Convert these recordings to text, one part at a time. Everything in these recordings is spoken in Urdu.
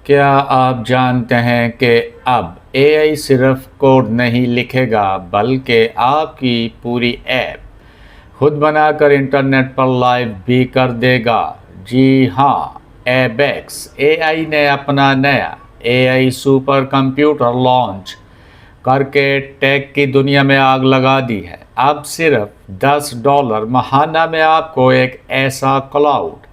کیا آپ جانتے ہیں کہ اب اے آئی صرف کوڈ نہیں لکھے گا بلکہ آپ کی پوری ایپ خود بنا کر انٹرنیٹ پر لائیو بھی کر دے گا؟ جی ہاں، ایبیکس اے آئی نے اپنا نیا اے آئی سپر کمپیوٹر لانچ کر کے ٹیک کی دنیا میں آگ لگا دی ہے۔ اب صرف $10 ماہانہ میں آپ کو ایک ایسا کلاؤڈ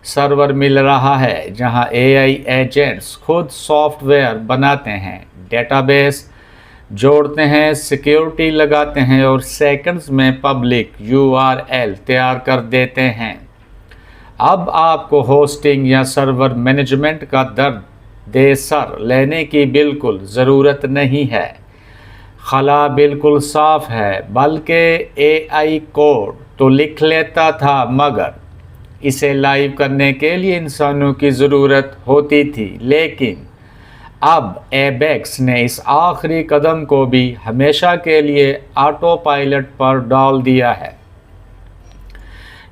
سرور مل رہا ہے جہاں اے آئی ایجنٹس خود سافٹ ویئر بناتے ہیں، ڈیٹا بیس جوڑتے ہیں، سیکیورٹی لگاتے ہیں اور سیکنڈز میں پبلک URL تیار کر دیتے ہیں۔ اب آپ کو ہوسٹنگ یا سرور مینجمنٹ کا درد سر لینے کی بالکل ضرورت نہیں ہے۔ خلا بالکل صاف ہے، بلکہ اے آئی کوڈ تو لکھ لیتا تھا مگر اسے لائیو کرنے کے لیے انسانوں کی ضرورت ہوتی تھی، لیکن اب ایبیکس نے اس آخری قدم کو بھی ہمیشہ کے لیے آٹو پائلٹ پر ڈال دیا ہے۔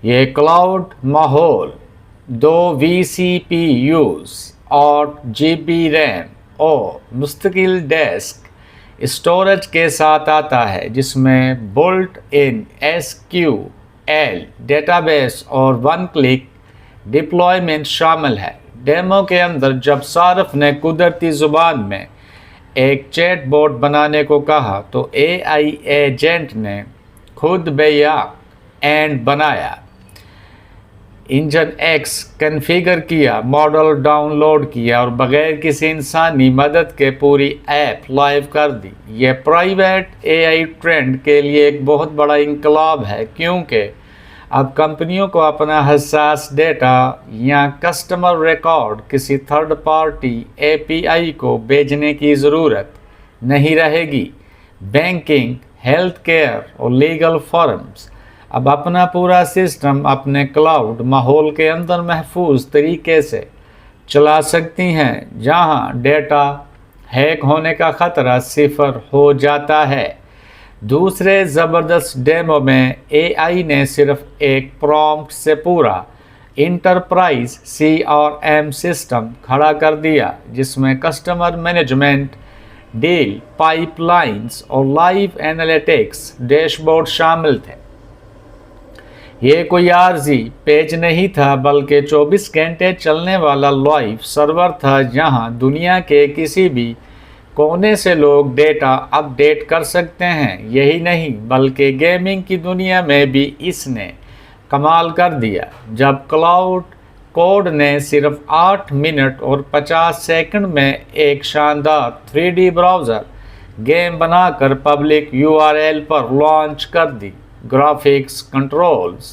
یہ کلاؤڈ ماحول 2 vCPUs، 8 GB ریم اور مستقل ڈیسک اسٹوریج کے ساتھ آتا ہے، جس میں built in SQL data base اور 1 کلک ڈپلائمنٹ شامل ہے۔ ڈیمو کے اندر جب صارف نے قدرتی زبان میں ایک چیٹ بوٹ بنانے کو کہا تو اے آئی ایجنٹ نے خود اینڈ بنایا، انجن ایکس کنفیگر کیا، ماڈل ڈاؤن لوڈ کیا اور بغیر کسی انسانی مدد کے پوری ایپ لائیو کر دی۔ یہ پرائیویٹ اے آئی ٹرینڈ کے لیے ایک بہت بڑا انقلاب ہے، کیونکہ اب کمپنیوں کو اپنا حساس ڈیٹا یا کسٹمر ریکارڈ کسی تھرڈ پارٹی API کو بھیجنے کی ضرورت نہیں رہے گی۔ بینکنگ، ہیلتھ کیئر اور لیگل فرمز اب اپنا پورا سسٹم اپنے کلاؤڈ ماحول کے اندر محفوظ طریقے سے چلا سکتی ہیں، جہاں ڈیٹا ہیک ہونے کا خطرہ صفر ہو جاتا ہے۔ دوسرے زبردست ڈیمو میں اے آئی نے صرف ایک پرومپٹ سے پورا انٹرپرائز CRM سسٹم کھڑا کر دیا، جس میں customer management, deal pipelines اور لائیو اینالیٹکس ڈیش بورڈ شامل تھے۔ یہ کوئی عارضی پیج نہیں تھا، بلکہ 24 گھنٹے چلنے والا لائیو سرور تھا، جہاں دنیا کے کسی بھی کونے سے لوگ ڈیٹا اپ ڈیٹ کر سکتے ہیں۔ یہی نہیں بلکہ گیمنگ کی دنیا میں بھی اس نے کمال کر دیا، جب کلاؤڈ کوڈ نے صرف 8 منٹ اور 50 سیکنڈ میں ایک شاندار 3D براؤزر گیم بنا کر پبلک URL پر لانچ کر دی۔ گرافکس، کنٹرولز،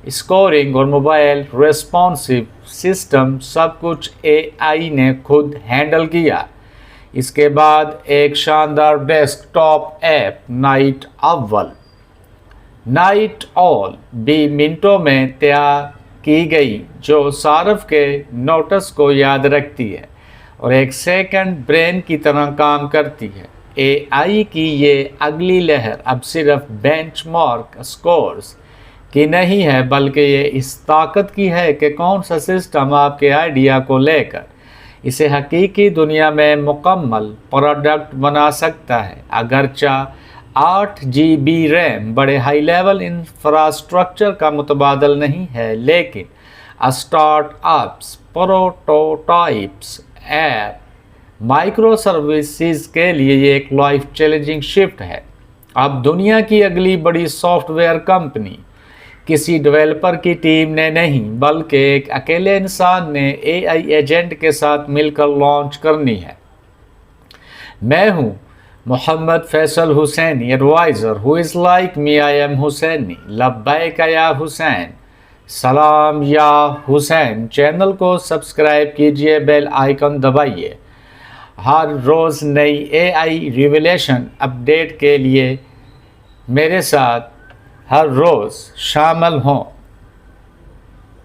اسکورنگ اور موبائل ریسپانسو سسٹم سب کچھ اے آئی نے خود ہینڈل کیا۔ اس کے بعد ایک شاندار ڈیسک ٹاپ ایپ نائٹ اول بھی منٹوں میں تیار کی گئی، جو صارف کے نوٹس کو یاد رکھتی ہے اور ایک سیکنڈ برین کی طرح کام کرتی ہے۔ اے آئی کی یہ اگلی لہر اب صرف بینچ مارک اسکورز کی نہیں ہے، بلکہ یہ اس طاقت کی ہے کہ کون سا سسٹم آپ کے آئیڈیا کو لے کر اسے حقیقی دنیا میں مکمل پروڈکٹ بنا سکتا ہے۔ اگرچہ 8 GB ریم بڑے ہائی لیول انفراسٹرکچر کا متبادل نہیں ہے، لیکن start ups, prototypes, app micro services کے لیے یہ ایک لائف چیلنجنگ شفٹ ہے۔ اب دنیا کی اگلی بڑی سافٹ ویئر کمپنی کسی ڈیولپر کی ٹیم نے نہیں، بلکہ ایک اکیلے انسان نے اے آئی ایجنٹ کے ساتھ مل کر لانچ کرنی ہے۔ میں ہوں Muhammad Faisal Hussaini, advisor who is like me I am Hussaini. لبیک یا حسین، سلام یا حسین۔ چینل کو سبسکرائب کیجئے، بیل آئیکن دبائیے۔ ہر روز نئی اے آئی ریویلیشن اپڈیٹ کے لیے میرے ساتھ ہر روز شامل ہوں۔